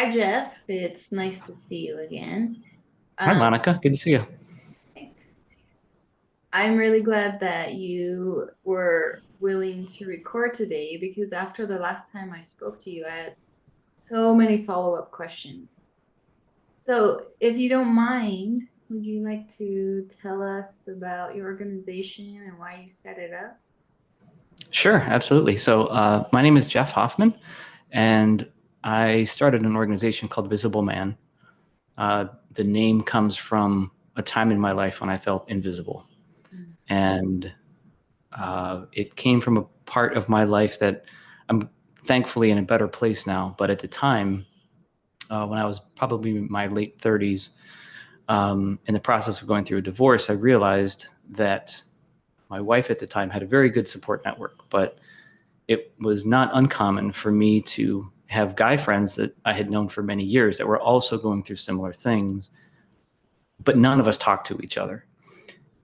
Hi, Jeff. It's nice to see you again. Hi, Um, Monica. Good to see you. Thanks. I'm really glad that you were willing to record today because after the last time I spoke to you, I had so many follow-up questions. So, if you don't mind, would you like to tell us about your organization and why you set it up? Sure, absolutely. My name is Jeff Hoffman, and I started an organization called Visible Man. The name comes from a time in my life when I felt invisible, Mm. and it came from a part of my life that I'm thankfully in a better place now. But at the time, when I was probably in my late 30s, in the process of going through a divorce, I realized that my wife at the time had a very good support network, but it was not uncommon for me to have guy friends that I had known for many years that were also going through similar things, but none of us talked to each other.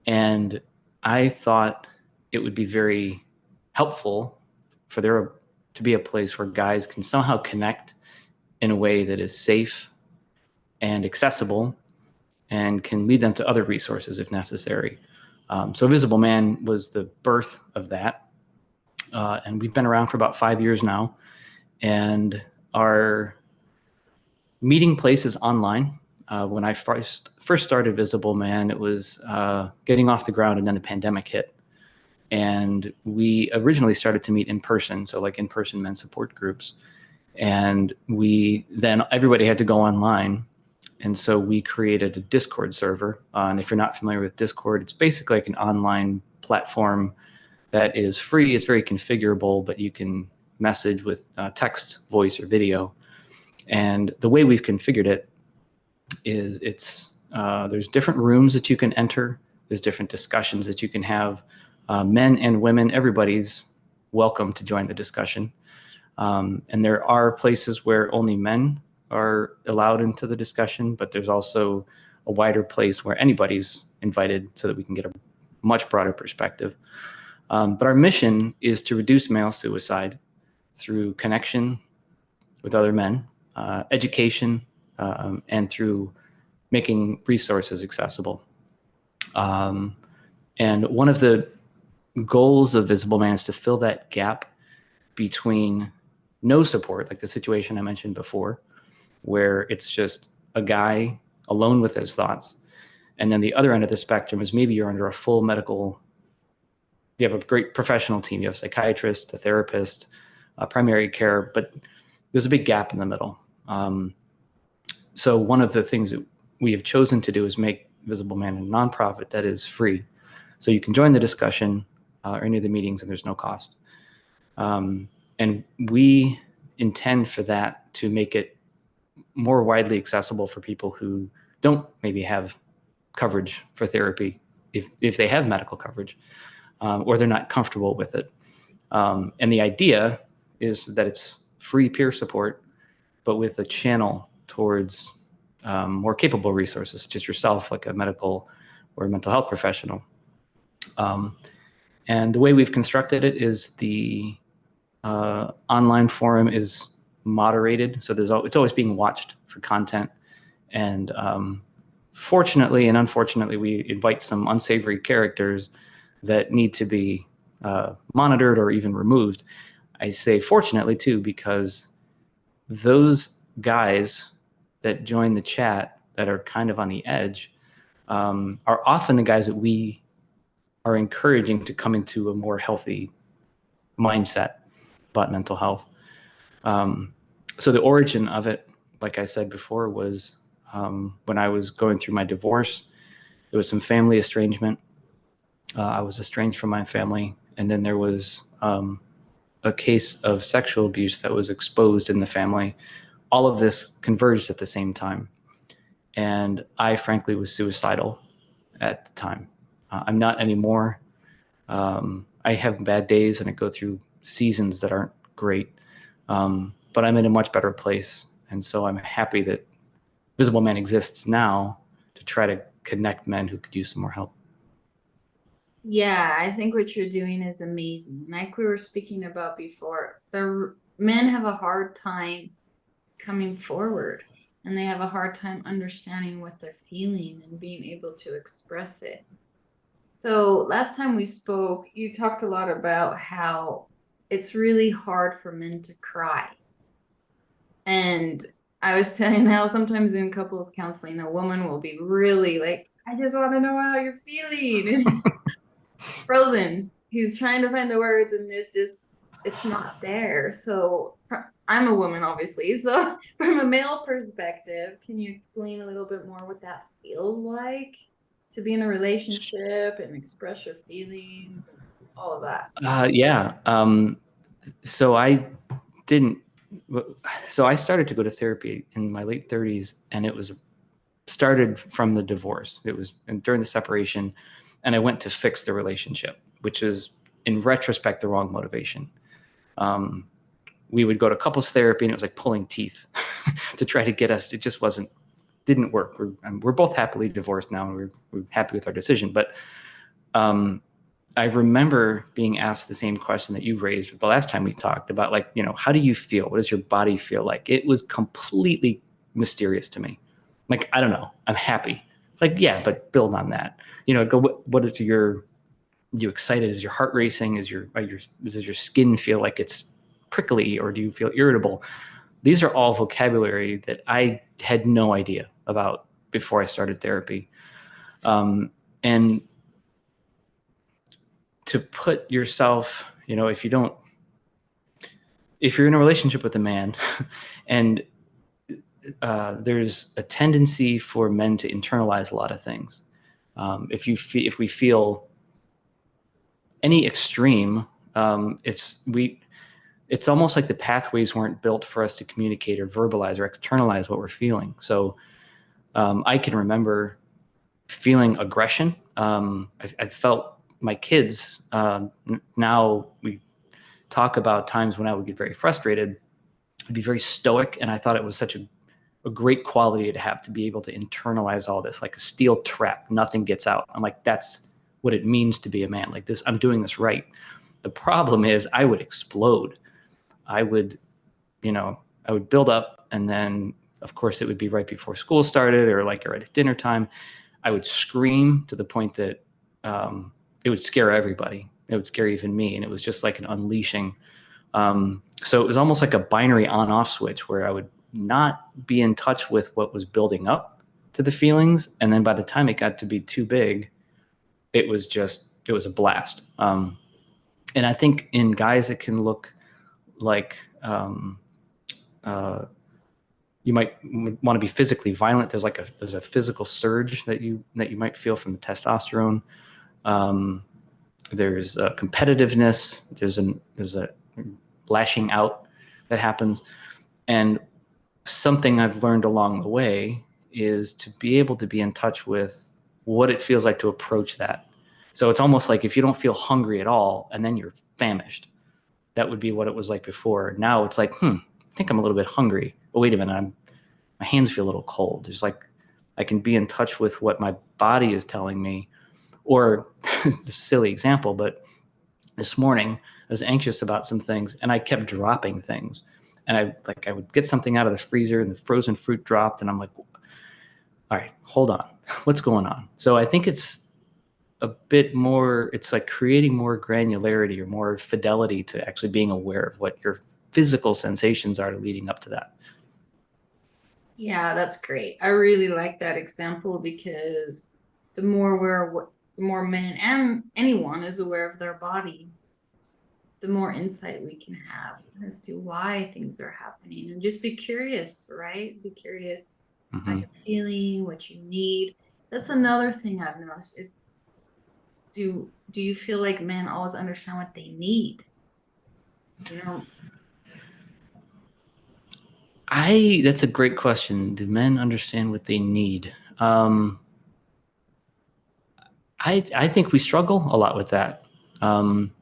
And I thought it would be very helpful for there to be a place where guys can somehow connect in a way that is safe and accessible and can lead them to other resources if necessary. So Visible Man was the birth of that. And we've been around for about 5 years now. And our meeting places online. When I first started Visible Man, it was getting off the ground, and then the pandemic hit. And we originally started to meet in person, so like in-person men support groups. And we then everybody had to go online, and so we created a Discord server. And if you're not familiar with Discord, it's basically like an online platform that is free. It's very configurable, but you can message with text, voice, or video. And the way we've configured it is there's different rooms that you can enter. There's different discussions that you can have. Men and women, everybody's welcome to join the discussion. And there are places where only men are allowed into the discussion, but there's also a wider place where anybody's invited so that we can get a much broader perspective. But our mission is to reduce male suicide through connection with other men, education, and through making resources accessible. Um, and one of the goals of Visible Man is to fill that gap between no support, like the situation I mentioned before, where it's just a guy alone with his thoughts. And then the other end of the spectrum is maybe you're under a full medical, you have a great professional team, you have a psychiatrist, a therapist, primary care, but there's a big gap in the middle. So one of the things that we have chosen to do is make Visible Man a nonprofit that is free. So you can join the discussion or any of the meetings, and there's no cost. And we intend for that to make it more widely accessible for people who don't maybe have coverage for therapy, if they have medical coverage, or they're not comfortable with it. And the idea is that it's free peer support, but with a channel towards more capable resources, such as yourself, like a medical or a mental health professional. Um, and the way we've constructed it is the online forum is moderated, so it's always being watched for content. And fortunately and unfortunately, we invite some unsavory characters that need to be monitored or even removed. I say fortunately too, because those guys that join the chat that are kind of on the edge are often the guys that we are encouraging to come into a more healthy mindset about mental health. Um, so the origin of it, like I said before, was when I was going through my divorce. There was some family estrangement. I was estranged from my family, and then there was a case of sexual abuse that was exposed in the family. All of this converged at the same time. And I frankly was suicidal at the time. I'm not anymore. I have bad days and I go through seasons that aren't great, but I'm in a much better place. And so I'm happy that Visible Man exists now to try to connect men who could use some more help. Yeah, I think what you're doing is amazing. Like we were speaking about before, the men have a hard time coming forward, and they have a hard time understanding what they're feeling and being able to express it. So last time we spoke, you talked a lot about how it's really hard for men to cry. And I was saying how sometimes in couples counseling, a woman will be really like, I just want to know how you're feeling. And he's frozen. He's trying to find the words and it's not there. So I'm a woman, obviously. So from a male perspective, can you explain a little bit more what that feels like to be in a relationship and express your feelings and all of that? Yeah. So I didn't. So I started to go to therapy in my late 30s, and it was started from the divorce. It was during the separation, and I went to fix the relationship, which is in retrospect the wrong motivation. Um, we would go to couples therapy, and it was like pulling teeth to try to get us. It just didn't work. We're both happily divorced now, and we're happy with our decision. But um, I remember being asked the same question that you raised the last time we talked about, like, how do you feel? What does your body feel like? It was completely mysterious to me. Like, I don't know. I'm happy. Like, yeah, but build on that. Go. What is you excited? Is your heart racing? Does your skin feel like it's prickly, or do you feel irritable? These are all vocabulary that I had no idea about before I started therapy. And to put yourself, if you're in a relationship with a man and there's a tendency for men to internalize a lot of things. If we feel any extreme, it's almost like the pathways weren't built for us to communicate or verbalize or externalize what we're feeling. So I can remember feeling aggression. I felt my kids. Now we talk about times when I would get very frustrated. I'd be very stoic, and I thought it was such a great quality to have, to be able to internalize all this like a steel trap. Nothing gets out. I'm like, that's what it means to be a man. Like this, I'm doing this right. The problem is I would explode. I would, I would build up, and then of course it would be right before school started or like right at dinner time. I would scream to the point that it would scare everybody. It would scare even me. And it was just like an unleashing. So it was almost like a binary on-off switch where I would not be in touch with what was building up to the feelings. And then by the time it got to be too big, it was a blast. And I think in guys, it can look like uh, you might want to be physically violent. There's a physical surge that you might feel from the testosterone. Um, there's competitiveness. There's a lashing out that happens. And something I've learned along the way is to be able to be in touch with what it feels like to approach that. So it's almost like if you don't feel hungry at all and then you're famished, that would be what it was like before. Now it's like, I think I'm a little bit hungry. But wait a minute, my hands feel a little cold. There's like, I can be in touch with what my body is telling me. Or it's a silly example, but this morning I was anxious about some things and I kept dropping things. And I would get something out of the freezer and the frozen fruit dropped, and I'm like, all right, hold on. What's going on? So I think it's a bit more, it's like creating more granularity or more fidelity to actually being aware of what your physical sensations are leading up to that. Yeah, that's great. I really like that example because the more the more men and anyone is aware of their body, the more insight we can have as to why things are happening, and just be curious, right? Be curious how Mm-hmm. you're feeling, what you need. That's another thing I've noticed is do you feel like men always understand what they need? You know, That's a great question. Do men understand what they need? I think we struggle a lot with that. Um,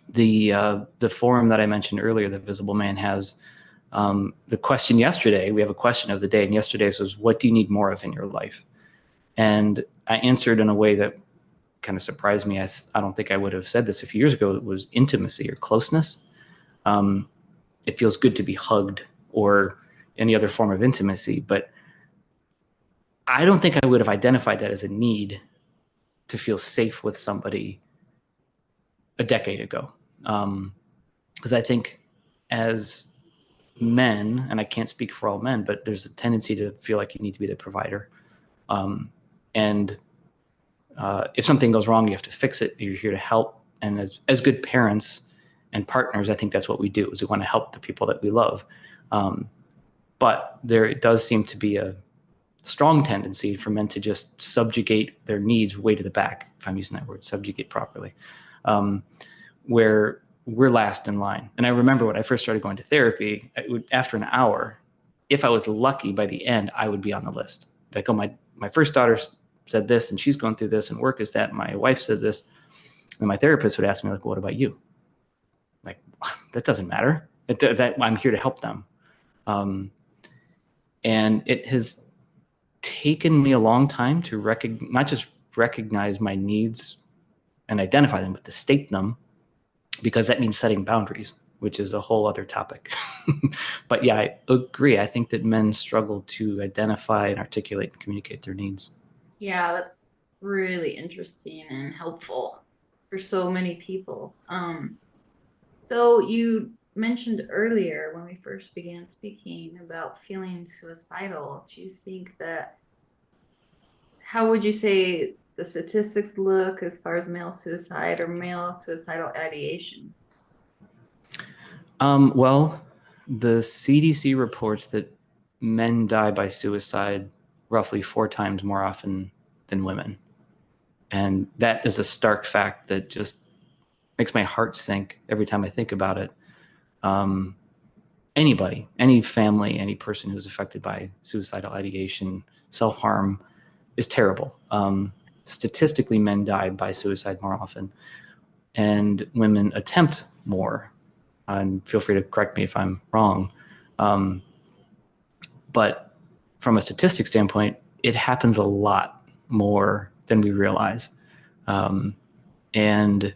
the forum that I mentioned earlier, the Visible Man, has the question yesterday. We have a question of the day, and yesterday's was, "What do you need more of in your life?" And I answered in a way that kind of surprised me. I don't think I would have said this a few years ago. It was intimacy or closeness. It feels good to be hugged, or any other form of intimacy. But I don't think I would have identified that as a need to feel safe with somebody a decade ago. Because I think as men, and I can't speak for all men, but there's a tendency to feel like you need to be the provider. And if something goes wrong, you have to fix it. You're here to help. And as good parents and partners, I think that's what we do, is we want to help the people that we love. But there does seem to be a strong tendency for men to just subjugate their needs way to the back, if I'm using that word, subjugate properly, where we're last in line. And I remember when I first started going to therapy, after an hour, if I was lucky, by the end, I would be on the list. Like, oh, my first daughter said this, and she's going through this, and work is that, and my wife said this. And my therapist would ask me, like, what about you? Like, that doesn't matter. That I'm here to help them. And it has taken me a long time to not just recognize my needs and identify them, but to state them, because that means setting boundaries, which is a whole other topic. But yeah, I agree. I think that men struggle to identify and articulate and communicate their needs. Yeah, that's really interesting and helpful for so many people. So you mentioned earlier when we first began speaking about feeling suicidal. Do you think that, how would you say the statistics look as far as male suicide or male suicidal ideation? Well, the CDC reports that men die by suicide roughly 4 times more often than women. And that is a stark fact that just makes my heart sink every time I think about it. Anybody, any family, any person who's affected by suicidal ideation, self-harm is terrible. Statistically, men die by suicide more often, and women attempt more. And feel free to correct me if I'm wrong. But from a statistic standpoint, it happens a lot more than we realize. And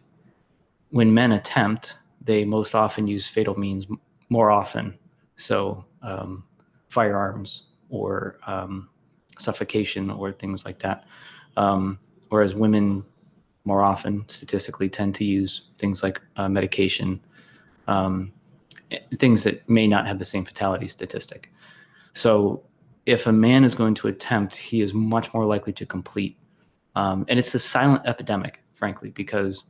when men attempt, they most often use fatal means more often. So firearms or suffocation or things like that. Whereas women more often statistically tend to use things like medication, things that may not have the same fatality statistic. So if a man is going to attempt, he is much more likely to complete. And it's a silent epidemic, frankly, because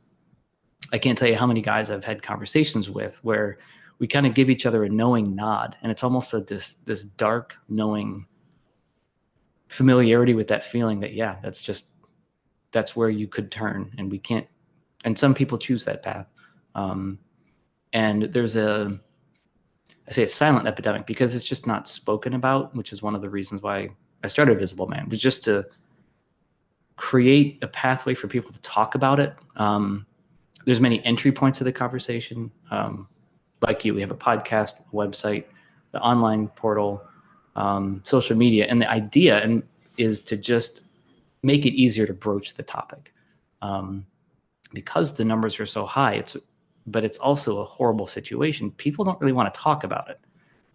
I can't tell you how many guys I've had conversations with where we kind of give each other a knowing nod, and it's almost this dark knowing familiarity with that feeling that, yeah, that's where you could turn, and we can't. And some people choose that path. And there's I say a silent epidemic because it's just not spoken about, which is one of the reasons why I started Visible Man, was just to create a pathway for people to talk about it. There's many entry points to the conversation. Like you, we have a podcast, a website, the online portal, social media, and the idea is to just make it easier to broach the topic. Because the numbers are so high, but it's also a horrible situation. People don't really want to talk about it.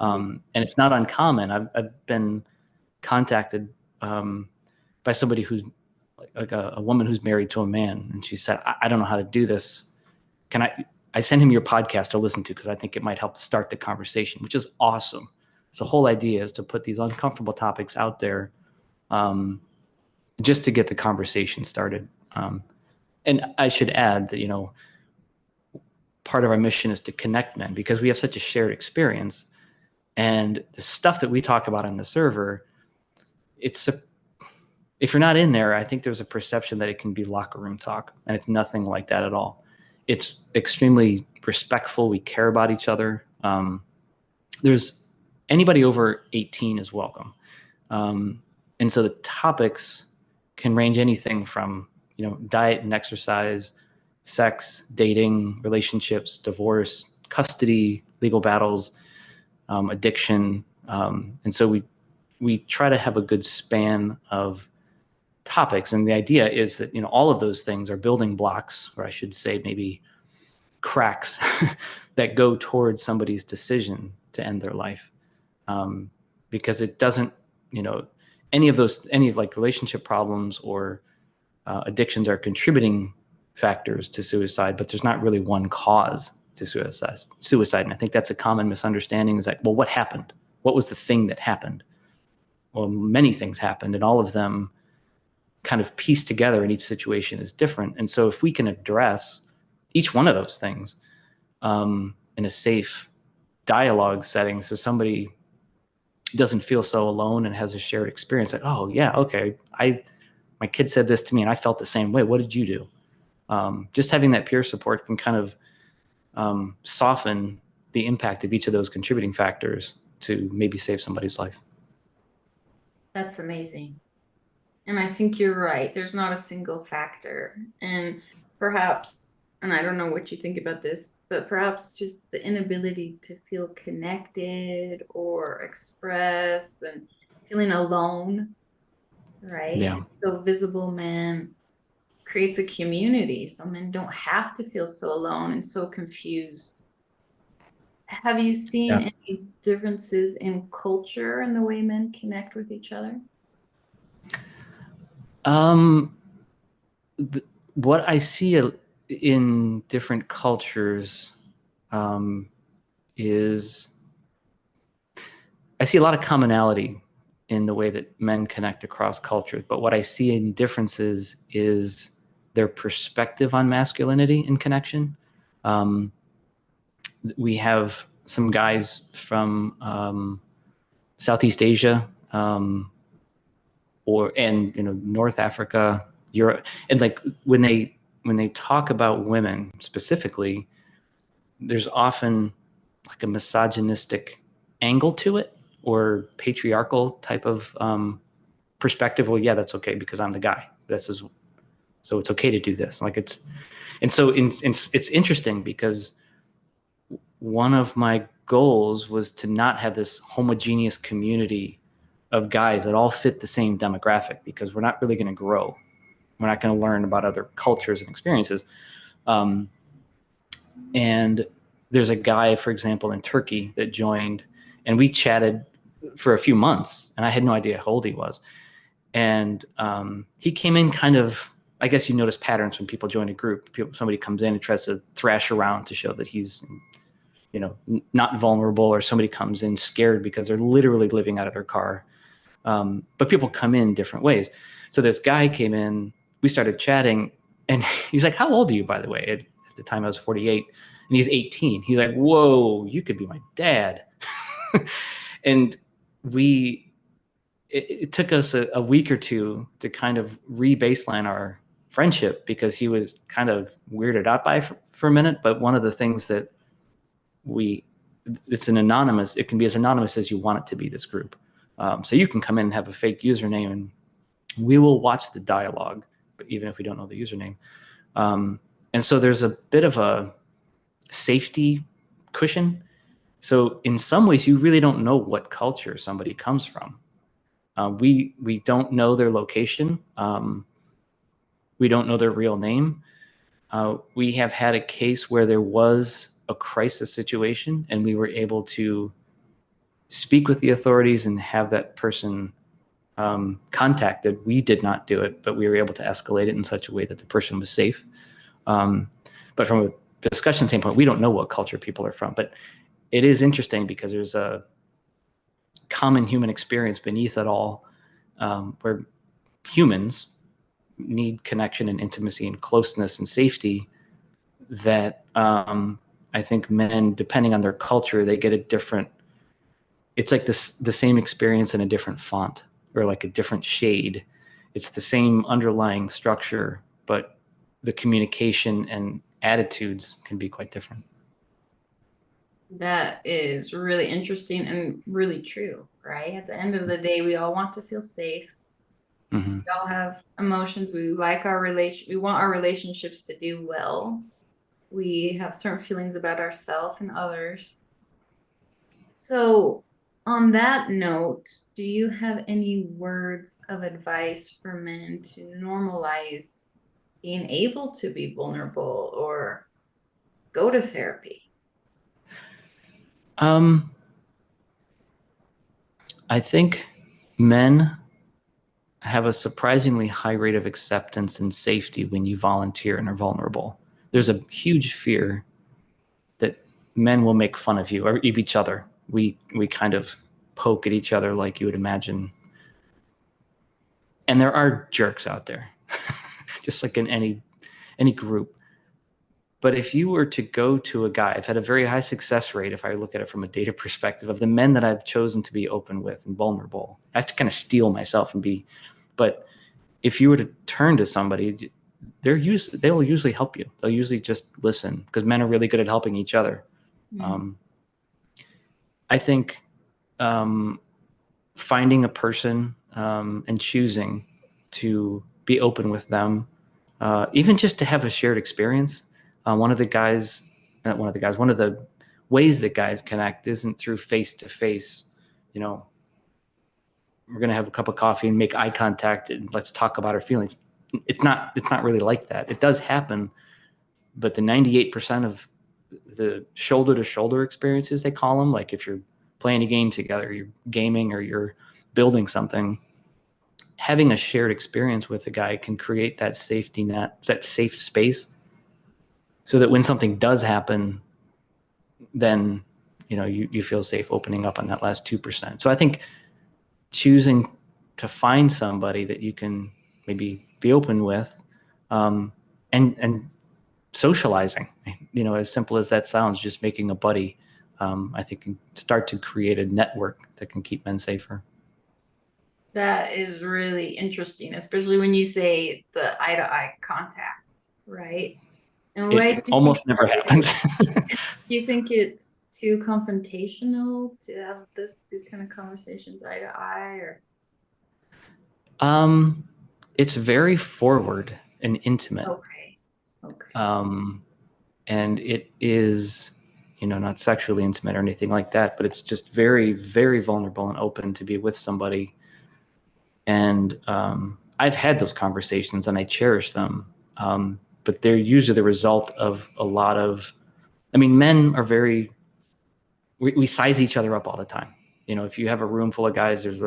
And it's not uncommon. I've been contacted by somebody who's like a woman who's married to a man, and she said, I don't know how to do this. Can I send him your podcast to listen to, because I think it might help start the conversation, which is awesome. So the whole idea is to put these uncomfortable topics out there, just to get the conversation started. And I should add that, part of our mission is to connect men, because we have such a shared experience. And the stuff that we talk about on the server, if you're not in there, I think there's a perception that it can be locker room talk, and it's nothing like that at all. It's extremely respectful. We care about each other. There's anybody over 18 is welcome. And so the topics can range anything from, diet and exercise, sex, dating, relationships, divorce, custody, legal battles, addiction. And so we try to have a good span of topics. And the idea is that, all of those things are building blocks, or I should say maybe cracks that go towards somebody's decision to end their life. because it doesn't, you know, any of like relationship problems or addictions are contributing factors to suicide, but there's not really one cause to suicide. And I think that's a common misunderstanding, is like, well, what happened? What was the thing that happened? Well, many things happened, and all of them kind of pieced together in each situation is different. And so if we can address each one of those things in a safe dialogue setting, so somebody doesn't feel so alone and has a shared experience, like, oh yeah, okay, my kid said this to me and I felt the same way. What did you do? Just having that peer support can kind of soften the impact of each of those contributing factors to maybe save somebody's life. That's amazing. And I think you're right. There's not a single factor. And perhaps, and I don't know what you think about this, but perhaps just the inability to feel connected or express and feeling alone, right? Yeah. It's so visible, man, creates a community. So men don't have to feel so alone and so confused. Have you Yeah. seen any differences in culture and the way men connect with each other? Um, what I see in different cultures um, is I see a lot of commonality in the way that men connect across cultures, but what I see in differences is their perspective on masculinity and connection. Um, we have some guys from Southeast Asia, or and North Africa, Europe, and like when they talk about women specifically, there's often like a misogynistic angle to it, or patriarchal type of perspective. Well, yeah, that's okay because I'm the guy. This is so it's okay to do this. Like it's and so it's interesting because one of my goals was to not have this homogeneous community of guys that all fit the same demographic, because we're not really going to grow. We're not going to learn about other cultures and experiences. Um, and there's a guy, for example, in Turkey that joined, and we chatted for a few months, and I had no idea how old he was. And he came in kind of, I guess you notice patterns when people join a group. Somebody comes in and tries to thrash around to show that he's not vulnerable, or somebody comes in scared because they're literally living out of their car. But people come in different ways. So this guy came in, we started chatting, and he's like, how old are you, by the way? At the time I was 48, and he's 18. He's like, whoa, you could be my dad. And we, it took us a week or two to kind of re-baseline our friendship, because he was kind of weirded out by for a minute. But one of the things that we it can be as anonymous as you want it to be, this group. So you can come in and have a fake username, and we will watch the dialogue, but even if we don't know the username. And so there's a bit of a safety cushion. So in some ways, you really don't know what culture somebody comes from. We don't know their location. We don't know their real name. We have had a case where there was a crisis situation, and we were able to speak with the authorities and have that person contacted. We did not do it, but we were able to escalate it in such a way that the person was safe. But from a discussion standpoint, we don't know what culture people are from. But it is interesting because there's a common human experience beneath it all, where humans need connection and intimacy and closeness and safety, that I think men, depending on their culture, they get a different, it's like the same experience in a different font, or like a different shade. It's the same underlying structure, but the communication and attitudes can be quite different. That is really interesting and really true, right? At the end of the day, we all want to feel safe. Mm-hmm. We all have emotions. We like our we want our relationships to do well. We have certain feelings about ourselves and others. So, on that note, do you have any words of advice for men to normalize being able to be vulnerable or go to therapy? Um, I think men have a surprisingly high rate of acceptance and safety when you volunteer and are vulnerable. There's a huge fear that men will make fun of you or of each other. We kind of poke at each other like you would imagine. And there are jerks out there, just like in any group. But if you were to go to a guy, I've had a very high success rate if I look at it from a data perspective of the men that I've chosen to be open with and vulnerable. I have to kind of steel myself and be, but if you were to turn to somebody, they will usually help you. They'll usually just listen because men are really good at helping each other. Mm. Um, I think um, finding a person and choosing to be open with them, even just to have a shared experience. One of the guys, not one of the guys, one of the ways that guys connect isn't through face to face. You know, we're gonna have a cup of coffee and make eye contact and let's talk about our feelings. It's not really like that. It does happen, but the 98% of the shoulder to shoulder experiences they call them, like if you're playing a game together, you're gaming or you're building something, having a shared experience with a guy can create that safety net, that safe space, so that when something does happen, then you feel safe opening up on that last 2%. So I think choosing to find somebody that you can maybe be open with, um, and socializing, as simple as that sounds, just making a buddy, I think can start to create a network that can keep men safer. That is really interesting, especially when you say the eye to eye contact, right? And why do It you think almost never happens. do you think it's too confrontational to have these kind of conversations eye to eye or um, it's very forward and intimate, okay. Okay. um, and it is, not sexually intimate or anything like that, but it's just very, very vulnerable and open to be with somebody. And I've had those conversations and I cherish them. But they're usually the result of a lot of, I mean, men are very, we size each other up all the time. If you have a room full of guys, there's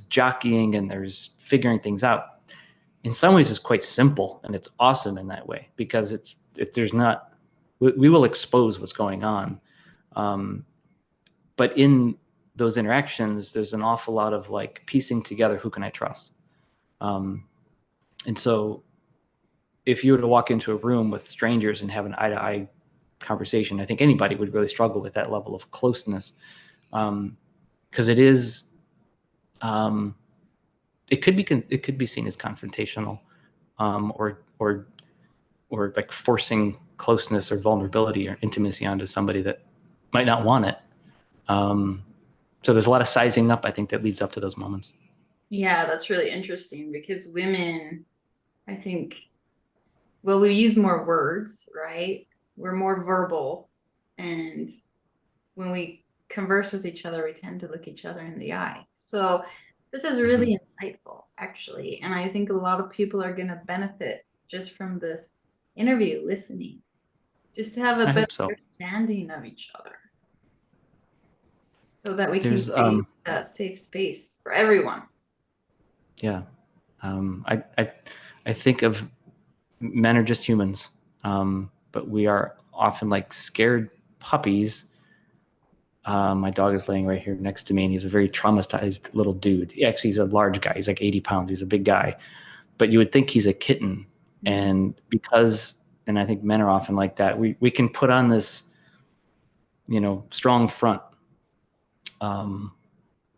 jockeying and there's figuring things out. In some ways, it's quite simple and it's awesome in that way because there's not, we will expose what's going on. Um, but in those interactions, there's an awful lot of like piecing together who can I trust. Um, and so if you were to walk into a room with strangers and have an eye to eye conversation, I think anybody would really struggle with that level of closeness. Because it is, um, it could be seen as confrontational, or like forcing closeness or vulnerability or intimacy onto somebody that might not want it. Um, so there's a lot of sizing up, I think, that leads up to those moments. Yeah, that's really interesting because women, I think, well, we use more words, right? We're more verbal. And when we converse with each other, we tend to look each other in the eye. So this is Mm-hmm. really insightful, actually. And I think a lot of people are going to benefit just from this interview, listening, just to have a I better hope so. understanding of each other so that we can There's, create a safe space for everyone. yeah. I think of men are just humans, but we are often like scared puppies. My dog is laying right here next to me, and he's a very traumatized little dude. He's a large guy. He's like 80 pounds. He's a big guy, but you would think he's a kitten. Mhm. And and I think men are often like that. We can put on this, strong front, um,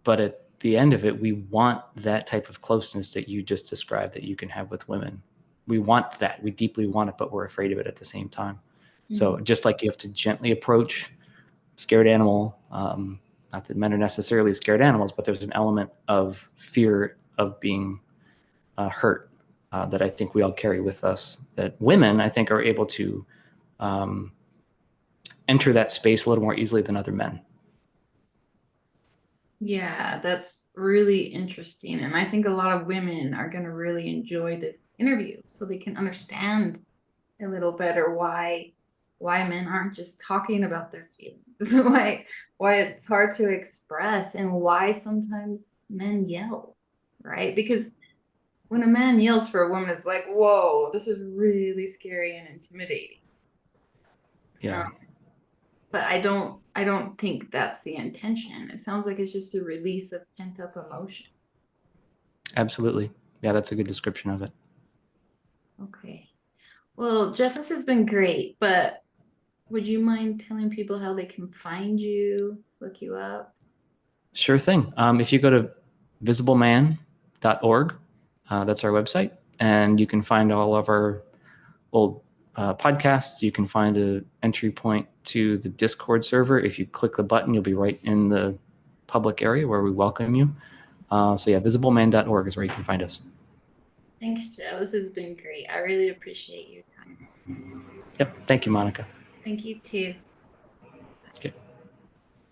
but at the end of it, we want that type of closeness that you just described that you can have with women. We want that. We deeply want it, but we're afraid of it at the same time. So Mhm. just like you have to gently approach a scared animal, not that men are necessarily scared animals, but there's an element of fear of being hurt that I think we all carry with us. That women, I think, are able to um, enter that space a little more easily than other men. Yeah, that's really interesting. And I think a lot of women are going to really enjoy this interview so they can understand a little better why why men aren't just talking about their feelings, why it's hard to express, and why sometimes men yell, right? Because when a man yells for a woman, it's like, whoa, this is really scary and intimidating. Yeah, But I don't think that's the intention. It sounds like it's just a release of pent up emotion. absolutely. Yeah, that's a good description of it. Okay. Well, Jeff, this has been great, but would you mind telling people how they can find you, look you up? Sure thing. If you go to visibleman.org, that's our website, and you can find all of our old podcasts. You can find an entry point to the Discord server. If you click the button, you'll be right in the public area where we welcome you. So yeah, visibleman.org is where you can find us. Thanks, Jeff. This has been great. I really appreciate your time. Yep. Thank you, Monica. Thank you too.